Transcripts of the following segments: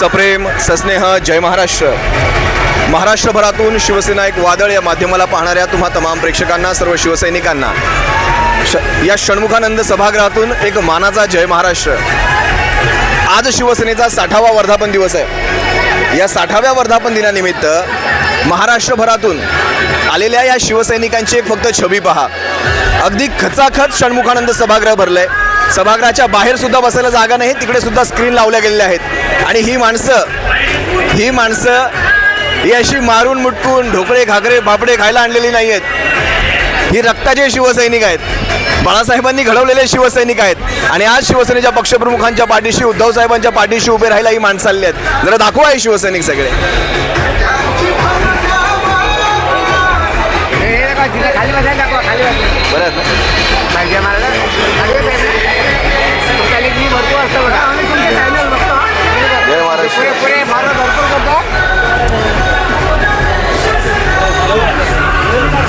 सप्रेम सस्नेह जय महाराष्ट्र. महाराष्ट्रभरातून शिवसेना एक वादळ या माध्यमाला पाहणाऱ्या तुम्हा तमाम प्रेक्षकांना, सर्व शिवसैनिकांना या षण्मुखानंद सभागृहातून एक मानाचा जय महाराष्ट्र. आज शिवसेनेचा 60वा वर्धापन दिवस आहे. या 60व्या वर्धापन दिनानिमित्त महाराष्ट्रभरातून आलेल्या या शिवसैनिकांची एक फक्त छबी पहा. अगदी खचाखच षण्मुखानंद सभागृह भरलंय. सभागृहाच्या बाहेर सुद्धा बसायला जागा नाही, तिकडे सुद्धा स्क्रीन लावल्या गेलेल्या आहेत. आणि ही माणसं ही अशी मारून मुटकून ढोकळे घागरे बापडे खायला आणलेली नाही आहेत. ही रक्ताचे शिवसैनिक आहेत, बाळासाहेबांनी घडवलेले शिवसैनिक आहेत. आणि आज शिवसेनेच्या पक्षप्रमुखांच्या पाठीशी, उद्धव साहेबांच्या पाठीशी उभे राहायला ही माणसं आलेली आहेत. जरा दाखवा हे शिवसैनिक सगळे. बरं जय महाराष्ट्र.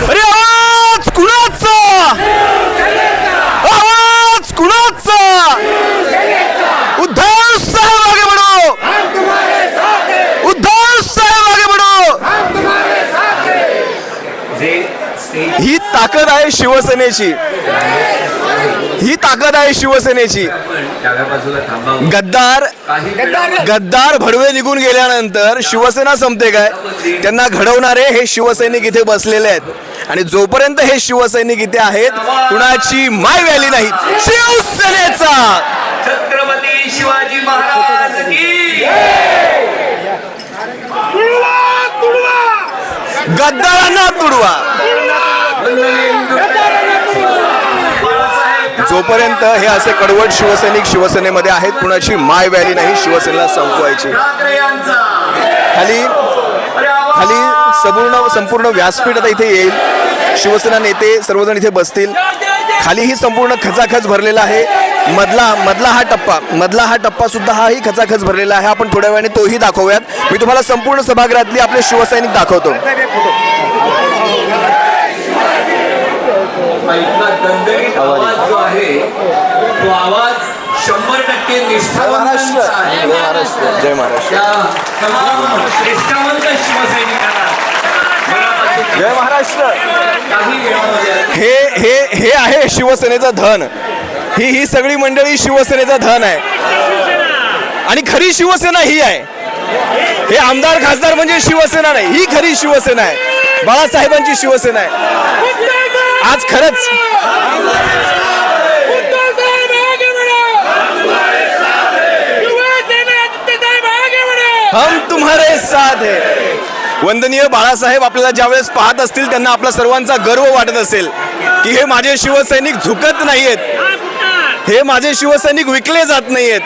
अरे आवाज कुणाचा, आवाज कुणाचा. उद्धव साहेब आगे बढ़ो, उद्धव साहेब आगे बढ़ो. ही ताकद आहे शिवसेनेची, ही ताकद आहे शिवसेनेची. गद्दार भडवे निघून गेल्यानंतर शिवसेना संपते काय? त्यांना घडवणारे हे शिवसैनिक इथे बसलेले आहेत. आणि जोपर्यंत हे शिवसैनिक इथे आहेत, कुणाची माय व्हॅली नाही. शिवसेनेचा छत्रपती शिवाजी महाराज की. गद्दारांना तुडवा. जोपर्यंत हे असे कडवट शिवसैनिक शिवसेनेमध्ये आहेत, कुणाची माय व्हॅली नाही. शिवसेनेला संपवायची. खाली संपूर्ण व्यासपीठ आता इथे येईल. शिवसेना नेते सर्वजण इथे बसतील. खाली ही संपूर्ण खचाखच भरलेला आहे. मधला हा टप्पा सुद्धा हाही खचाखच भरलेला आहे. आपण थोड्या वेळाने तोही दाखवूयात. मी तुम्हाला संपूर्ण सभागृहातली आपले शिवसैनिक दाखवतो. आवाज जो आहे तो आवाज 100% निष्ठावंतांचा आहे. जय महाराष्ट्र, जय महाराष्ट्र. तमाम निष्ठावंत शिवसैनिकांना जय महाराष्ट्र. काही वेळामध्ये हे आहे शिवसेनेचं धन. ही सगळी मंडळी शिवसेनेचं धन आहे. आणि खरी शिवसेना ही आहे. हे आमदार खासदार म्हणजे शिवसेना नाही, ही खरी शिवसेना आहे. बाळासाहेबांची शिवसेना आहे. आज खरंच हम तुम्हारे साथ है. वंदनीय बाळासाहेब आपल्याला ज्यावेळेस पाहत असतील, त्यांना आपला सर्वांचा गर्व वाटत असेल की हे माझे शिवसैनिक झुकत नाहीयेत, हे माझे शिवसैनिक विकले जात नाहीयेत,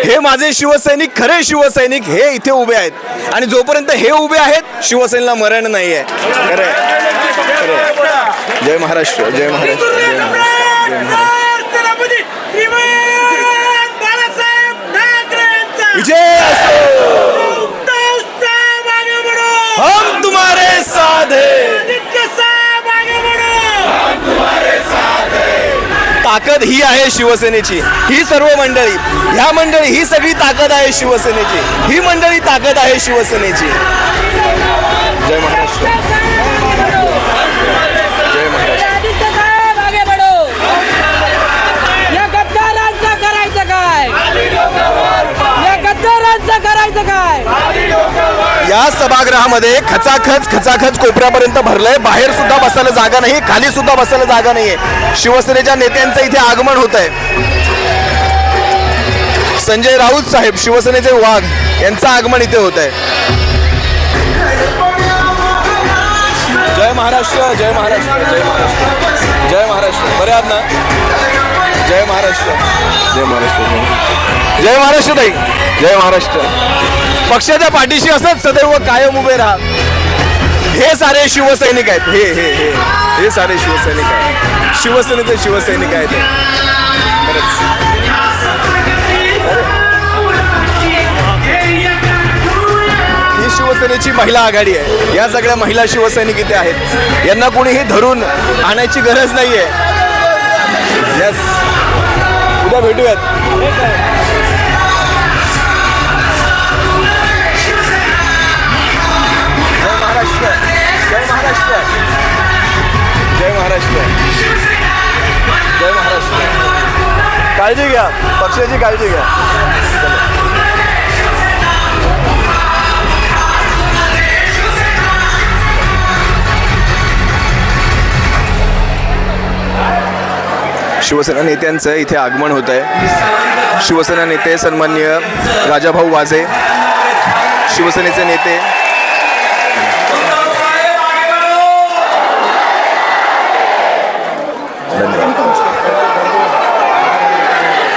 हे माझे शिवसैनिक, खरे शिवसैनिक हे इथे उभे आहेत. आणि जोपर्यंत हे उभे आहेत, शिवसेनेला मरण नाहीये. खरं जय महाराष्ट्र, जय महाराष्ट्र, जय महाराष्ट्र, जय महाराष्ट्र. विजय असो. हम तुम्हारे साथ हैं. ताकद ही आहे शिवसेनेची. ही सर्व मंडळी, ह्या मंडळी, ही सगळी ताकद आहे शिवसेनेची. ही मंडळी ताकद आहे शिवसेनेची. जय महाराष्ट्र, जय महाराष्ट्र. या गद्दारांचं करायचं काय? या गद्दारांचं करायचं काय? या सभागृहामध्ये खचाखच कोपऱ्यापर्यंत भरलंय. बाहेर सुद्धा बसायला जागा नाही, खाली सुद्धा बसायला जागा नाहीये. शिवसेनेच्या नेत्यांचं इथे आगमन होत आहे. संजय राऊत साहेब, शिवसेनेचे वाघ, यांचं आगमन इथे होत आहे. जय महाराष्ट्र, जय महाराष्ट्र, जय महाराष्ट्र, जय महाराष्ट्र. बरे आहात ना? जय महाराष्ट्र, जय महाराष्ट्र, जय महाराष्ट्र ताई, जय महाराष्ट्र. पक्षाच्या पाठीशी असंच सदैव कायम उभे राहा. हे सारे शिवसैनिक आहेत. हे सारे शिवसैनिक आहेत. शिवसेनेचे शिवसैनिक आहेत. ही शिवसेनेची महिला आघाडी आहे. या सगळ्या महिला शिवसैनिक इथे आहेत. यांना कोणीही धरून आणायची गरज नाहीये. यस, उद्या भेटूयात. काळजी घ्या, पक्षाची काळजी घ्या. शिवसेना नेत्यांचं इथे आगमन होत आहे. शिवसेना नेते सन्माननीय राजाभाऊ वाजे, शिवसेनेचे नेते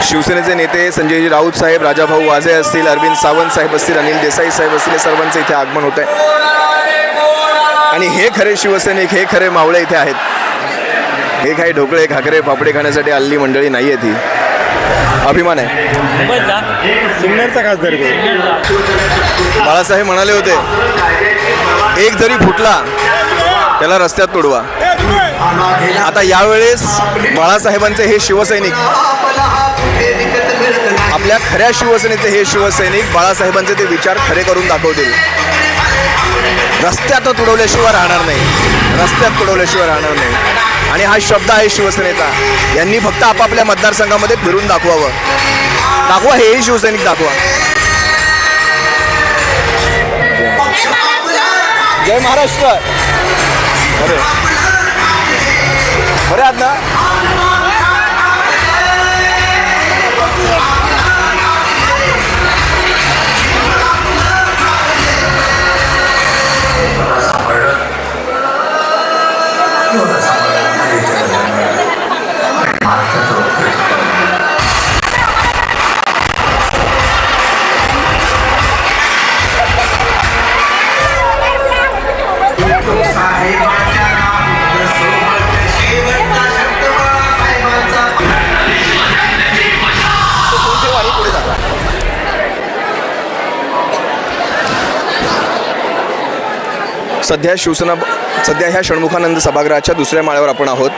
शिवसेनेचे नेते संजयजी राऊत साहेब, राजाभाऊ वाजे असतील, अरविंद सावंत साहेब असतील, अनिल देसाई साहेब असतील, सर्वांचं इथे आगमन होत आहे. आणि हे खरे शिवसैनिक, हे खरे मावळे इथे आहेत. हे काही ढोकळे खाकरे पापडे खाण्यासाठी आलेली मंडळी नाही आहे ती. अभिमान आहे. बाळासाहेब म्हणाले होते, एक जरी फुटला त्याला रस्त्यात तोडवा. आता यावेळेस बाळासाहेबांचे हे शिवसैनिक, आपल्या खऱ्या शिवसेनेचे हे शिवसैनिक बाळासाहेबांचे ते विचार खरे करून दाखवतील. रस्त्यात तुडवल्याशिवाय राहणार नाही, रस्त्यात तुडवल्याशिवाय राहणार नाही. आणि हा शब्द आहे शिवसेनेचा. यांनी फक्त आपापल्या मतदारसंघामध्ये फिरून दाखवावं. दाखवा, हेही शिवसैनिक दाखवा. जय महाराष्ट्र. अरे बरे आहात ना? सध्या ह्या षण्मुखानंद सभागृहाच्या दुसऱ्या माळ्यावर आपण आहोत.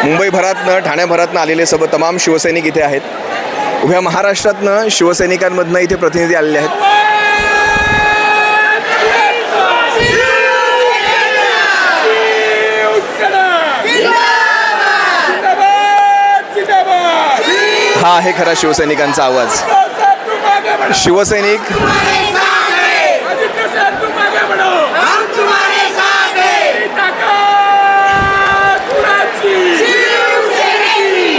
मुंबईभरातनं, ठाण्याभरातनं आलेले तमाम शिवसैनिक इथे आहेत. उभ्या महाराष्ट्रातनं शिवसैनिकांमधनं इथे प्रतिनिधी आलेले आहेत. हा आहे खरा शिवसैनिकांचा आवाज. शिवसैनिक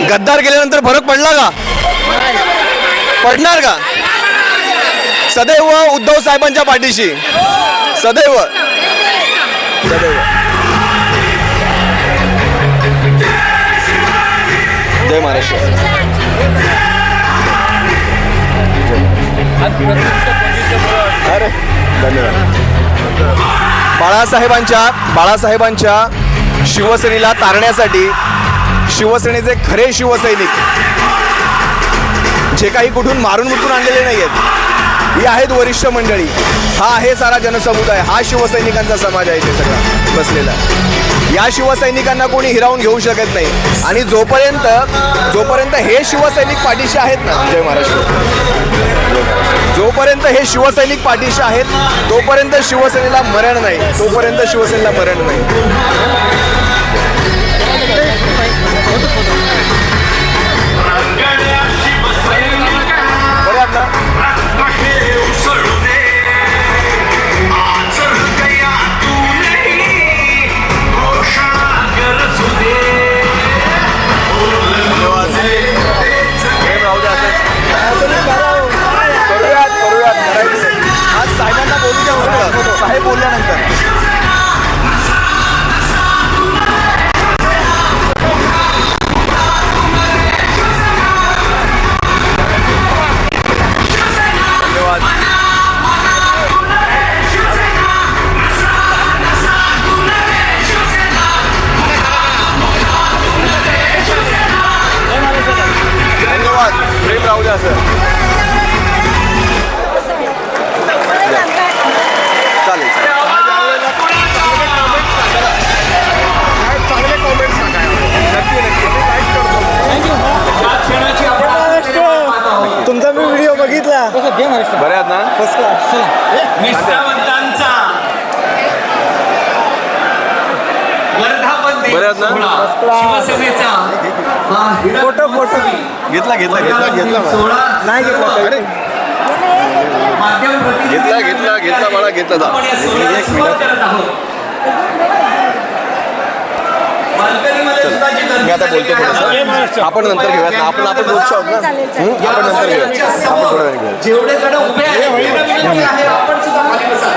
गद्दार गेल्यानंतर फरक पडला का? पडणार का? सदैव उद्धव साहेबांच्या पाठीशी, सदैव सदैव. जय महाराष्ट्र. अरे धन्यवाद. बाळासाहेबांच्या शिवसेनेला तारण्यासाठी शिवसेनेचे खरे शिवसैनिक, जे काही कुठून मारून मुटून आणलेले नाही आहेत, ही आहेत वरिष्ठ मंडळी. हा आहे सारा जनसमुदाय, हा शिवसैनिकांचा समाज आहे ते सगळा बसलेला. या शिवसैनिकांना कोणी हिरावून घेऊ शकत नाही. आणि जोपर्यंत हे शिवसैनिक पाठीशी आहेत ना, जय महाराष्ट्र, जोपर्यंत हे शिवसैनिक पाठीशी आहेत तोपर्यंत शिवसेनेला मरण नाही, तोपर्यंत शिवसेनेला मरण नाही. बरे आहात ना? करूयात. आज साहेबांना बोलू द्या होतं, साहेब बोलल्यानंतर. धन्यवाद. प्रेम राहू द्या सर. चालेल. चांगले कॉमेंट्स सांगा. नक्की. तुमचा मी व्हिडिओ बघितला. बरे आहात ना? First class. निष्ठावंतांचा वर्धापन बरं आहेत ना? सोहळा शिवसेनेचा हा फोटो घेतला सोहळा नाही घेतला अरे माध्यम प्रतिनिधी घेतला मला घेतला जा. आपण या सोहळ्याला सुरुवात करत आहोत. बाल्कनीमध्ये सुद्धा जी गर्दी मी आता बोलतो झालेली आहे, थोडंसं आपण नंतर घेऊयात ना आपण बोलतो आहोत ना आपण नंतर घेऊया आपण थोड्या वेळाने घेऊया जेवढे जण उभे आहेत त्यांना विनंती आहे आपण सुद्धा खाली बसा.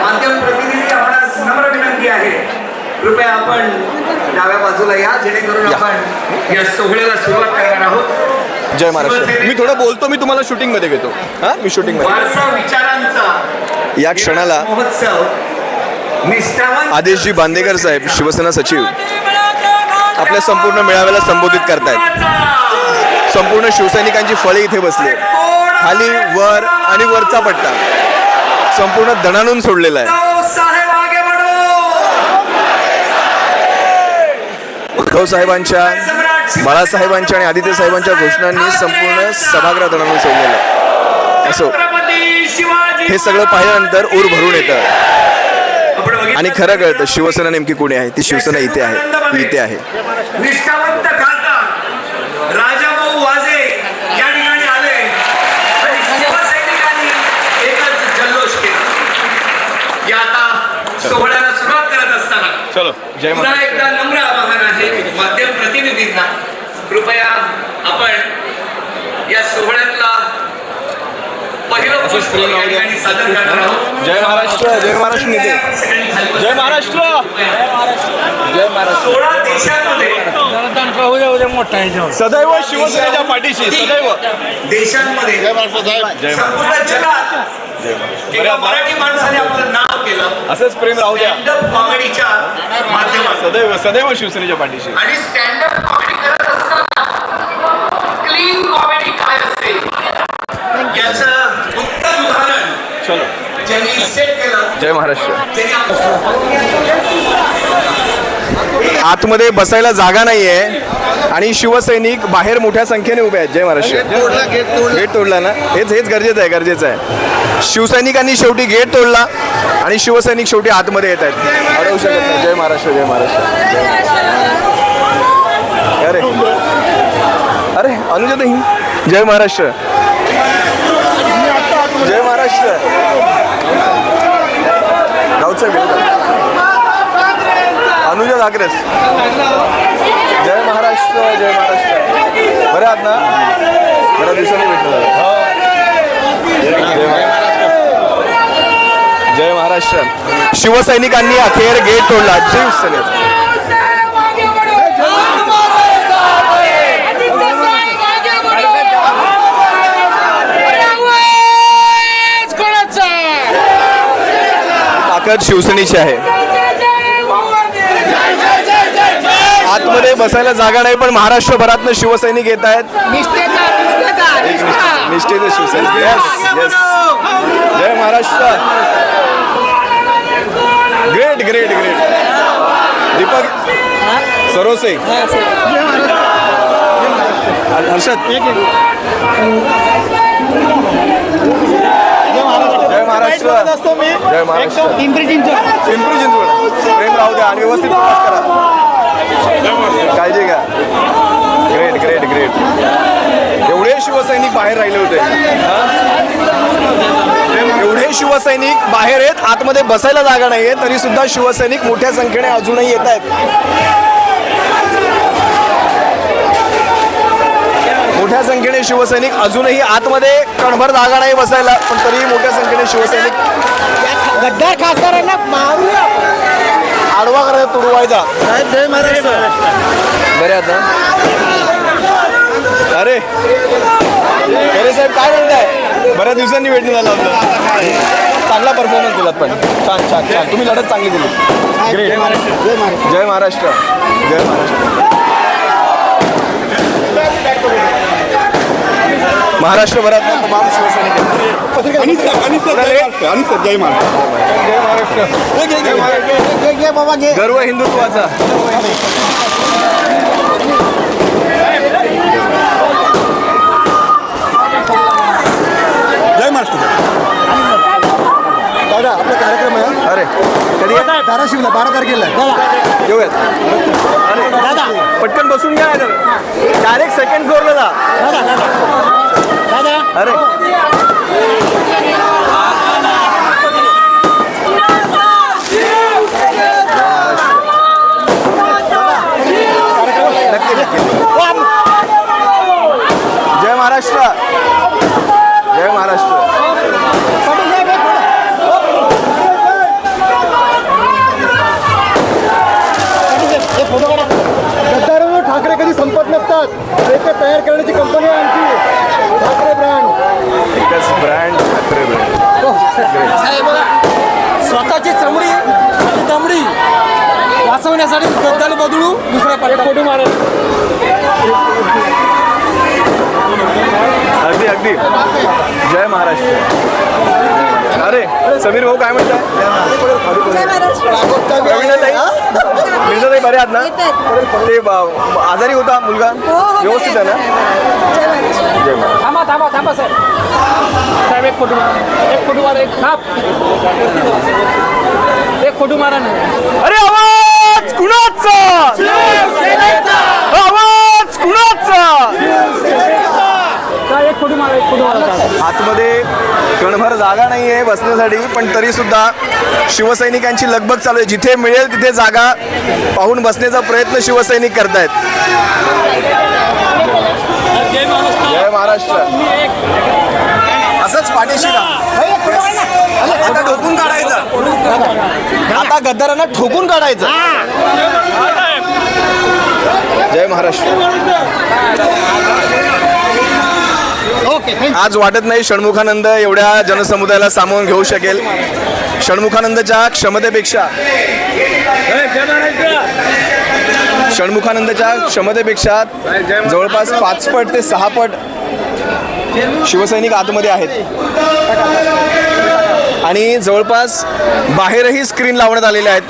माध्यम प्रतिनिधी आपणास नम्र विनंती आहे कृपया आपण डाव्या बाजूला या जेणेकरून आपण या सोहळ्याला सुरुवात करणार आहोत. जय महाराष्ट्र. मी थोडं बोलतो मी तुम्हाला शूटिंग मध्ये घेतो हा मी शूटिंग मध्ये वारसा विचारांचा या क्षणाला महोत्सव निष्ठावान आदेशजी बांदेकर साहेब शिवसेना सचिव आपल्या संपूर्ण मेळाव्याला संबोधित करतायत. संपूर्ण शिवसैनिकांची फळे इथे बसली खाली वर आणि वरचा पट्टा संपूर्ण दणानून सोडलेला आहे. साहेब आगे बढो. उद्धव साहेबांच्या बाळासाहेबांच्या आणि आदित्य साहेबांच्या घोषणांनी संपूर्ण सभागृह दणानून सोडलेलं आहे. असो छत्रपती शिवाजी हे सगळं पाहिल्यानंतर ऊर भरून येतं आपण बघितलं आणि खरं कळतं शिवसेना नेमकी कोणी आहे. ती शिवसेना इथे आहे ती इथे आहे. निष्ठावंत खासदार राजाभाऊ वाजे या ठिकाणी आले आणि शिवसैनिकांनी एकच जल्लोष केला. या आता सोहळ्याला सुरुवात करत असताना चलो जय पुन्हा एकदा नम्र आवाहन आहे माध्यम प्रतिनिधींना कृपया आपण या सोहळ्यातला पहिलं पुष्प या ठिकाणी सादर करणार आहोत. जय महाराष्ट्र नेते सगळ्यांनी खाली बसा. जय महाराष्ट्र जय महाराष्ट्र 16 देशांमध्ये सदैव शिवसेनेच्या पाठीशी सदैव देशांमध्ये जय महाराष्ट्र साहेब जय संपूर्ण जगात एका मराठी माणसाने आपलं नाव केलं असंच प्रेम राहू द्या स्टँडअप कॉमेडीच्या माध्यमातून. सदैव शिवसेनेच्या पाठीशी. आणि स्टँडअप कॉमेडी करत असताना क्लीन कॉमेडी काय असते याचं उत्तम उदाहरण चलो ज्यांनी सेट केलं जय महाराष्ट्र. त्यांनी आतमध्ये बसायला जागा नाहीये आणि शिवसैनिक बाहेर मोठ्या संख्येने उभे आहेत. जय महाराष्ट्र. गेट तोडला ना हेच गरजेचं आहे. शिवसैनिकांनी शेवटी गेट तोडला आणि शिवसैनिक शेवटी आतमध्ये येत आहेत. अडवू शकत नाही. जय महाराष्ट्र जय महाराष्ट्र. अरे अरे अनुजाताई जय महाराष्ट्र जय महाराष्ट्र. राऊत साहेब अनुजा ठाकरेस जय महाराष्ट्र जय महाराष्ट्र. बरे आहात ना बऱ्याच दिवसांनी भेटलं जय महाराष्ट्र. शिवसैनिकांनी अखेर गेट तोडला. शिवसेने ताकद शिवसेनेची आहे. आतमध्ये बसायला जागा नाही पण महाराष्ट्रभरातनं शिवसैनिक येत आहेत. निष्ठेचे शिवसैनिक. येस येस जय Maharashtra. Great great great. Deepak Sarose Harshad जय महाराष्ट्र जय महाराष्ट्र. पिंपरी चिंचवड प्रेम राहू द्या आणि व्यवस्थित प्रवास करा. काळजी घ्या. Great great great. एवढे शिवसैनिक बाहेर राहिले होते. एवढे शिवसैनिक बाहेर आहेत. आतमध्ये बसायला जागा नाहीये तरी सुद्धा शिवसैनिक मोठ्या संख्येने अजूनही येत आहेत. मोठ्या संख्येने शिवसैनिक अजूनही आतमध्ये कणभर जागा नाही बसायला पण तरीही मोठ्या संख्येने शिवसैनिक गद्दार खासदारांना मारूया. आडवा करायचा तुडवायचा. जय महाराष्ट्र. बरे आता अरे खरे साहेब काय म्हणताय. बऱ्याच दिवसांनी भेटणं झालं होतं. चांगला परफॉर्मन्स दिलात पण छान छान छान. तुम्ही लढत चांगली दिली. ग्रेट. जय महाराष्ट्र जय महाराष्ट्र. महाराष्ट्रभरात तमाम शिवसैनिक जय महाराष्ट्र. गर्व हिंदुत्वाचा. जय महाराष्ट्र. दादा आपला कार्यक्रम आहे. अरे कधी आहे धाराशिवला 12 तारखेला येऊयात. अरे पटकन बसून घ्या डायरेक्ट सेकंड फ्लोअरला जा. अरे नक्की नक्की. जय महाराष्ट्र. जय महाराष्ट्र. गद्दारांवर ठाकरे कधी संपत नसतात. ते तयार करण्याची कंपनी आहे आमची ठाकरे ब्रँड. एकच ब्रँड ठाकरे ब्रँड. स्वतःची चमडी आणि दमडी वाचवण्यासाठी गद्दाला बदलू दुसऱ्या फोटो मारत. अगदी अगदी. जय महाराष्ट्र. अरे समीर भाऊ काय म्हणताय? मिर्जाताई बरे आहात ना? ते आजारी होता मुलगा व्यवस्थित आहे ना? जय महाराष्ट्र. थांबा साहेब एक फोटो मारा एक फोटो मारा ना. अरे आवाज कुणाचा? आवाज कुणाचा? एक फोटो मारा आतमध्ये कणभर जागा नाही आहे बसण्यासाठी, पण तरी सुद्धा शिवसैनिकांची लगबग चालू आहे. जिथे मिळेल तिथे जागा पाहून बसण्याचा प्रयत्न शिवसैनिक करतायत. जय महाराष्ट्र. असंच पाठीशी आता ठोकून काढायचं. आता गद्दारांना ठोकून काढायचं. जय महाराष्ट्र. आज वाटत नाही षण्मुखानंद एवढ्या जनसमुदायाला सामावून घेऊ शकेल. षण्मुखानंदच्या क्षमतेपेक्षा जवळपास 5 पट ते 6 पट शिवसैनिक आतमध्ये आहेत आणि जवळपास बाहेरही स्क्रीन लावण्यात आलेले आहेत.